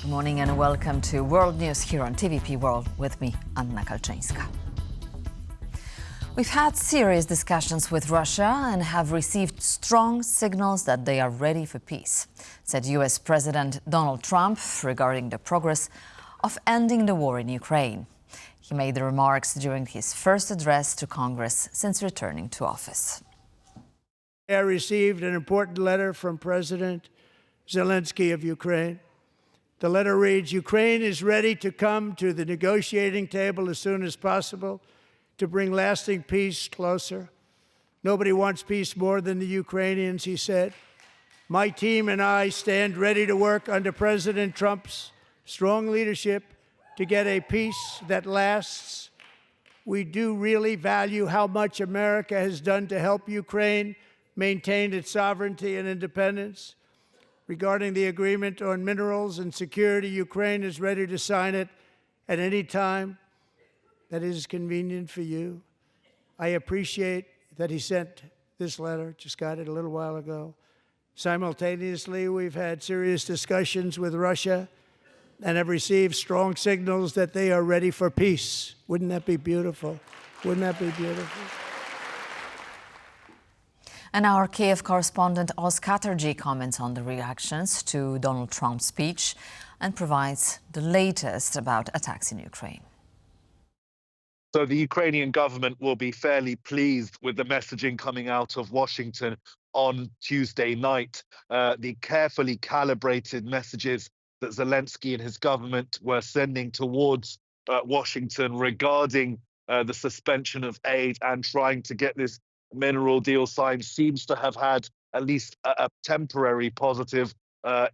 Good morning and welcome to World News here on TVP World with me, Anna Kalczyńska. We've had serious discussions with Russia and have received strong signals that they are ready for peace, said US President Donald Trump regarding the progress of ending the war in Ukraine. He made the remarks during his first address to Congress since returning to office. I received an important letter from President Zelensky of Ukraine. The letter reads, Ukraine is ready to come to the negotiating table as soon as possible to bring lasting peace closer. Nobody wants peace more than the Ukrainians, he said. My team and I stand ready to work under President Trump's strong leadership to get a peace that lasts. We do really value how much America has done to help Ukraine maintain its sovereignty and independence. Regarding the agreement on minerals and security, Ukraine is ready to sign it at any time that is convenient for you. I appreciate that he sent this letter, just got it a little while ago. Simultaneously, we've had serious discussions with Russia and have received strong signals that they are ready for peace. Wouldn't that be beautiful? Wouldn't that be beautiful? And our Kyiv correspondent Oz Katerji comments on the reactions to Donald Trump's speech and provides the latest about attacks in Ukraine. So the Ukrainian government will be fairly pleased with the messaging coming out of Washington on Tuesday night. The carefully calibrated messages that Zelensky and his government were sending towards Washington regarding the suspension of aid and trying to get this mineral deal signed seems to have had at least a temporary positive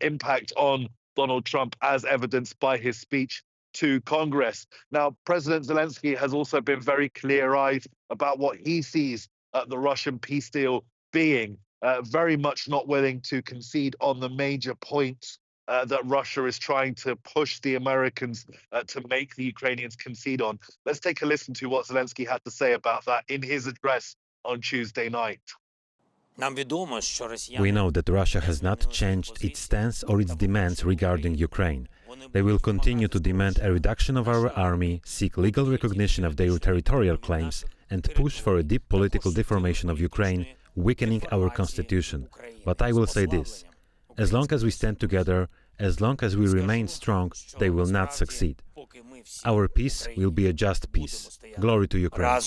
impact on Donald Trump, as evidenced by his speech to Congress. Now, President Zelensky has also been very clear-eyed about what he sees the Russian peace deal being, very much not willing to concede on the major points that Russia is trying to push the Americans to make the Ukrainians concede on. Let's take a listen to what Zelensky had to say about that in his address on Tuesday night. We know that Russia has not changed its stance or its demands regarding Ukraine. They will continue to demand a reduction of our army, seek legal recognition of their territorial claims, and push for a deep political deformation of Ukraine, weakening our constitution. But I will say this: as long as we stand together, as long as we remain strong, they will not succeed. Our peace will be a just peace. Glory to Ukraine.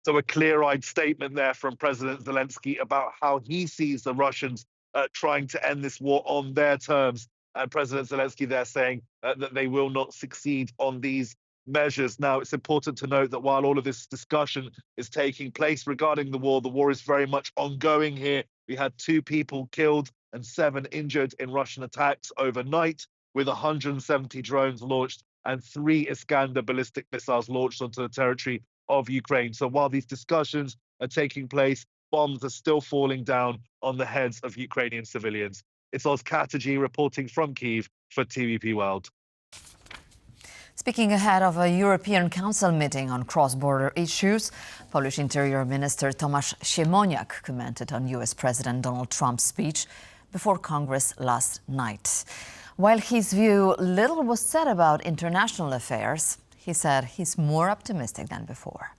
So a clear-eyed statement there from President Zelensky about how he sees the Russians trying to end this war on their terms. And President Zelensky there saying that they will not succeed on these measures. Now, it's important to note that while all of this discussion is taking place regarding the war is very much ongoing here. We had 2 people killed and 7 injured in Russian attacks overnight, with 170 drones launched and 3 Iskander ballistic missiles launched onto the territory of Ukraine. So while these discussions are taking place, bombs are still falling down on the heads of Ukrainian civilians. It's Oz Katerji reporting from Kyiv for TVP World. Speaking ahead of a European Council meeting on cross-border issues, Polish Interior Minister Tomasz Siemoniak commented on US President Donald Trump's speech before Congress last night. While his view little was said about international affairs, he said he's more optimistic than before.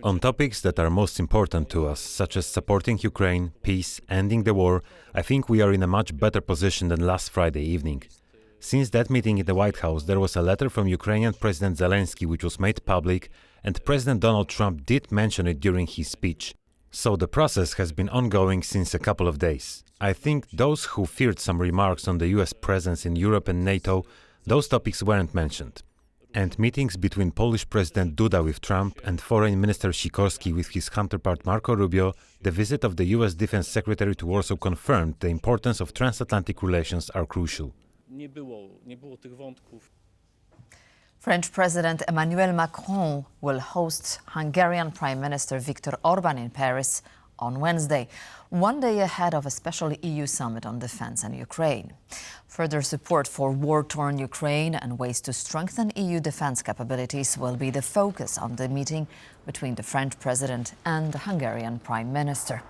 On topics that are most important to us, such as supporting Ukraine, peace, ending the war, I think we are in a much better position than last Friday evening. Since that meeting in the White House, there was a letter from Ukrainian President Zelensky which was made public, and President Donald Trump did mention it during his speech. So the process has been ongoing since a couple of days. I think those who feared some remarks on the US presence in Europe and NATO, those topics weren't mentioned. And meetings between Polish President Duda with Trump and Foreign Minister Sikorski with his counterpart Marco Rubio, the visit of the US Defense Secretary to Warsaw confirmed the importance of transatlantic relations are crucial. French President Emmanuel Macron will host Hungarian Prime Minister Viktor Orbán in Paris on Wednesday, one day ahead of a special EU summit on defense and Ukraine. Further support for war-torn Ukraine and ways to strengthen EU defense capabilities will be the focus of the meeting between the French president and the Hungarian Prime Minister.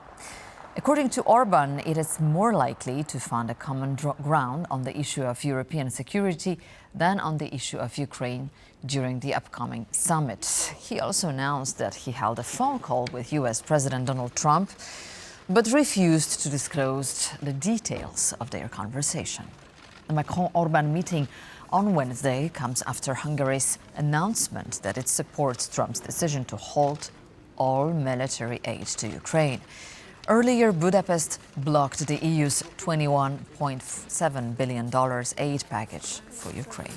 According to Orbán, it is more likely to find a common ground on the issue of European security than on the issue of Ukraine during the upcoming summit. He also announced that he held a phone call with US President Donald Trump, but refused to disclose the details of their conversation. The Macron-Orbán meeting on Wednesday comes after Hungary's announcement that it supports Trump's decision to halt all military aid to Ukraine. Earlier, Budapest blocked the EU's $21.7 billion aid package for Ukraine.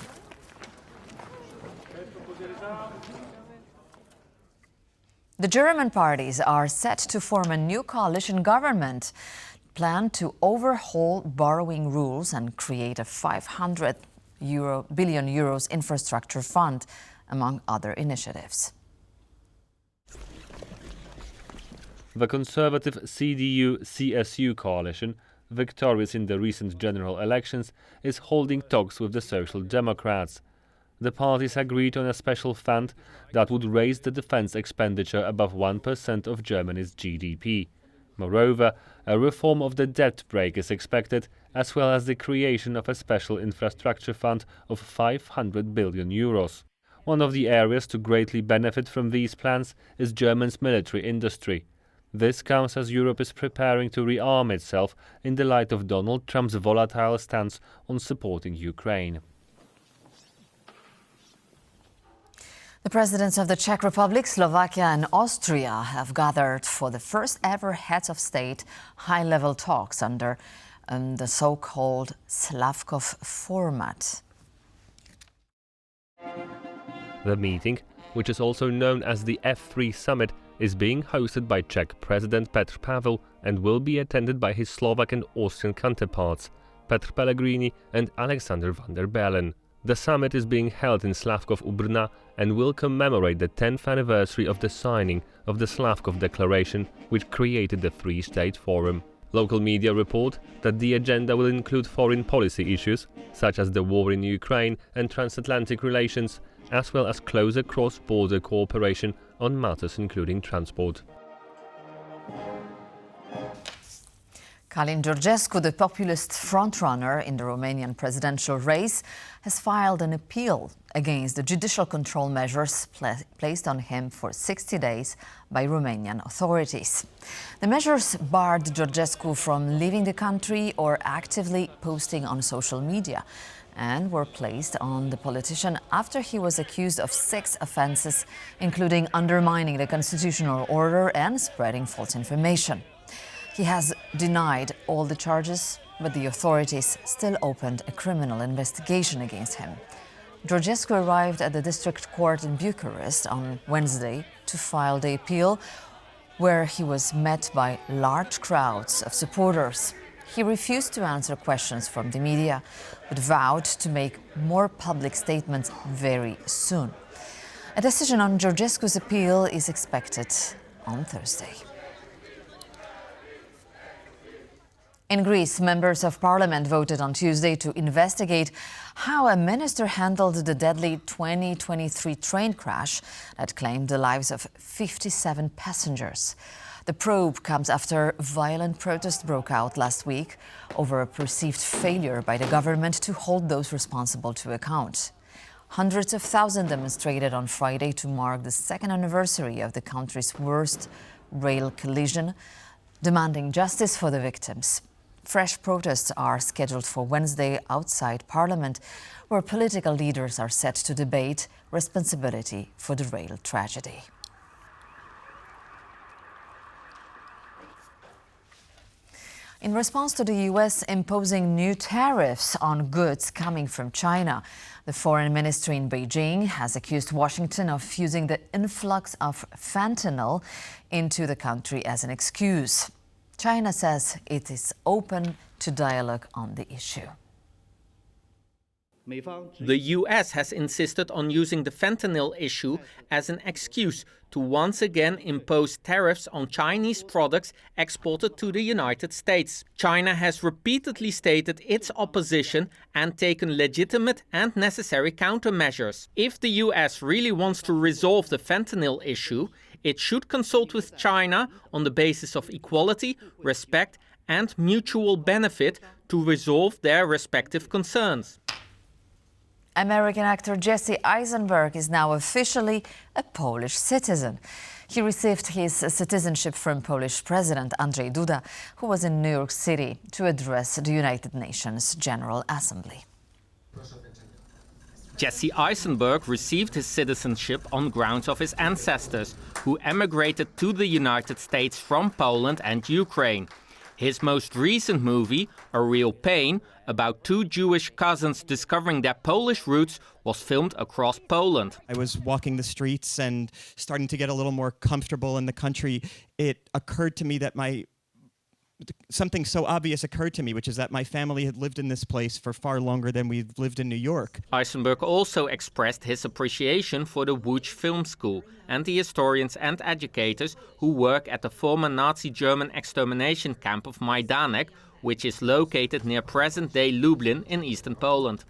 The German parties are set to form a new coalition government planned to overhaul borrowing rules and create a 500 billion euros infrastructure fund, among other initiatives. The conservative CDU-CSU coalition, victorious in the recent general elections, is holding talks with the Social Democrats. The parties agreed on a special fund that would raise the defense expenditure above 1% of Germany's GDP. Moreover, a reform of the debt brake is expected, as well as the creation of a special infrastructure fund of 500 billion euros. One of the areas to greatly benefit from these plans is Germany's military industry. This comes as Europe is preparing to rearm itself in the light of Donald Trump's volatile stance on supporting Ukraine. The presidents of the Czech Republic, Slovakia and Austria have gathered for the first ever heads of state high-level talks under the so-called Slavkov format. The meeting, which is also known as the F3 summit, is being hosted by Czech President Petr Pavel and will be attended by his Slovak and Austrian counterparts, Petr Pellegrini and Alexander van der Bellen. The summit is being held in Slavkov u Brna and will commemorate the 10th anniversary of the signing of the Slavkov Declaration, which created the Three-State Forum. Local media report that the agenda will include foreign policy issues, such as the war in Ukraine and transatlantic relations, as well as closer cross-border cooperation on matters including transport. Călin Georgescu, the populist frontrunner in the Romanian presidential race, has filed an appeal against the judicial control measures placed on him for 60 days by Romanian authorities. The measures barred Georgescu from leaving the country or actively posting on social media, and were placed on the politician after he was accused of 6 offences, including undermining the constitutional order and spreading false information. He has denied all the charges, but the authorities still opened a criminal investigation against him. Georgescu arrived at the district court in Bucharest on Wednesday to file the appeal, where he was met by large crowds of supporters. He refused to answer questions from the media, but vowed to make more public statements very soon. A decision on Georgescu's appeal is expected on Thursday. In Greece, members of parliament voted on Tuesday to investigate how a minister handled the deadly 2023 train crash that claimed the lives of 57 passengers. The probe comes after violent protests broke out last week over a perceived failure by the government to hold those responsible to account. Hundreds of thousands demonstrated on Friday to mark the second anniversary of the country's worst rail collision, demanding justice for the victims. Fresh protests are scheduled for Wednesday outside Parliament, where political leaders are set to debate responsibility for the rail tragedy. In response to the US imposing new tariffs on goods coming from China, the foreign ministry in Beijing has accused Washington of using the influx of fentanyl into the country as an excuse. China says it is open to dialogue on the issue. The US has insisted on using the fentanyl issue as an excuse to once again impose tariffs on Chinese products exported to the United States. China has repeatedly stated its opposition and taken legitimate and necessary countermeasures. If the US really wants to resolve the fentanyl issue, It should consult with China on the basis of equality, respect and mutual benefit to resolve their respective concerns. American actor Jesse Eisenberg is now officially a Polish citizen. He received his citizenship from Polish President Andrzej Duda, who was in New York City to address the United Nations General Assembly. Jesse Eisenberg received his citizenship on grounds of his ancestors, who emigrated to the United States from Poland and Ukraine. His most recent movie, A Real Pain, about two Jewish cousins discovering their Polish roots, was filmed across Poland. I was walking the streets and starting to get a little more comfortable in the country. It occurred to me that something so obvious occurred to me, which is that my family had lived in this place for far longer than we've lived in New York. Eisenberg also expressed his appreciation for the Łódź Film School and the historians and educators who work at the former Nazi German extermination camp of Majdanek, which is located near present-day Lublin in eastern Poland.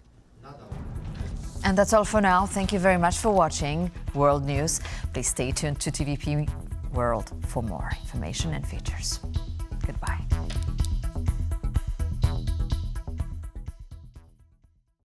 And that's all for now. Thank you very much for watching World News. Please stay tuned to TVP World for more information and features. Goodbye.